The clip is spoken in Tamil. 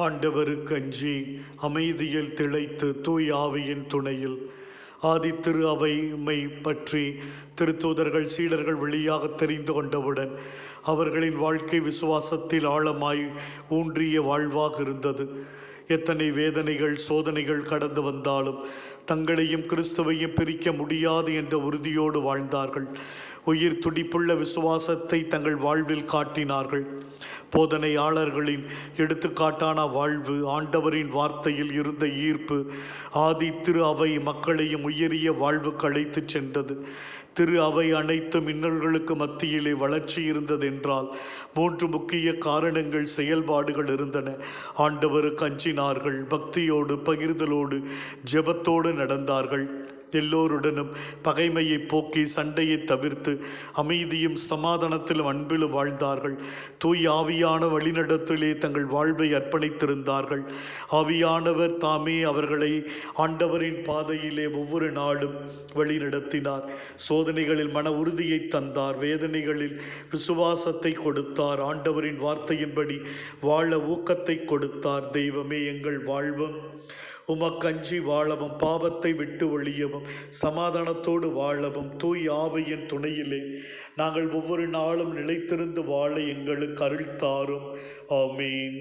ஆண்டவருக்கு அஞ்சி அமைதியில் திளைத்து தூய் ஆவியின் துணையில் ஆதித்திரு அவைமை பற்றி திருத்தூதர்கள் சீடர்கள் வழியாக தெரிந்து கொண்டவுடன் அவர்களின் வாழ்க்கை விசுவாசத்தில் ஆழமாய் ஊன்றிய வாழ்வாக இருந்தது. எத்தனை வேதனைகள் சோதனைகள் கடந்து வந்தாலும் தங்களையும் கிறிஸ்துவையும் பிரிக்க முடியாது என்ற உறுதியோடு வாழ்ந்தார்கள். உயிர் துடிப்புள்ள விசுவாசத்தை தங்கள் வாழ்வில் காட்டினார்கள். போதனையாளர்களின் எடுத்துக்காட்டான வாழ்வு, ஆண்டவரின் வார்த்தையில் இருந்த ஈர்ப்பு ஆதி திரு அவை மக்களையும் உயரிய வாழ்வுக்கு அழைத்து சென்றது. திரு அவை அனைத்து மின்னல்களுக்கு மத்தியிலே வளர்ச்சி இருந்ததென்றால் 3 முக்கிய காரணங்கள் செயல்பாடுகள் இருந்தன. ஆண்டவருக்கு அஞ்சினார்கள், பக்தியோடு பகிர்தலோடு ஜெபத்தோடு நடந்தார்கள். எல்லோருடனும் பகைமையை போக்கி சண்டையை தவிர்த்து அமைதியும் சமாதானத்திலும் அன்பிலும் வாழ்ந்தார்கள். தூய் ஆவியான வழிநடத்திலே தங்கள் வாழ்வை அர்ப்பணித்திருந்தார்கள். ஆவியானவர் தாமே அவர்களை ஆண்டவரின் பாதையிலே ஒவ்வொரு நாளும் வழிநடத்தினார். சோதனைகளில் மன உறுதியை தந்தார், வேதனைகளில் விசுவாசத்தை கொடுத்தார், ஆண்டவரின் வார்த்தையின்படி வாழ ஊக்கத்தை கொடுத்தார். தெய்வமே, எங்கள் வாழ்வும் உமக்கஞ்சி வாழவும், பாவத்தை விட்டு ஒழியவும், சமாதானத்தோடு வாழவும், தூய் ஆவியின் துணையிலே நாங்கள் ஒவ்வொரு நாளும் நிலைத்திருந்து வாழ எங்களுக்கு அருள் தாரும். ஆமீன்.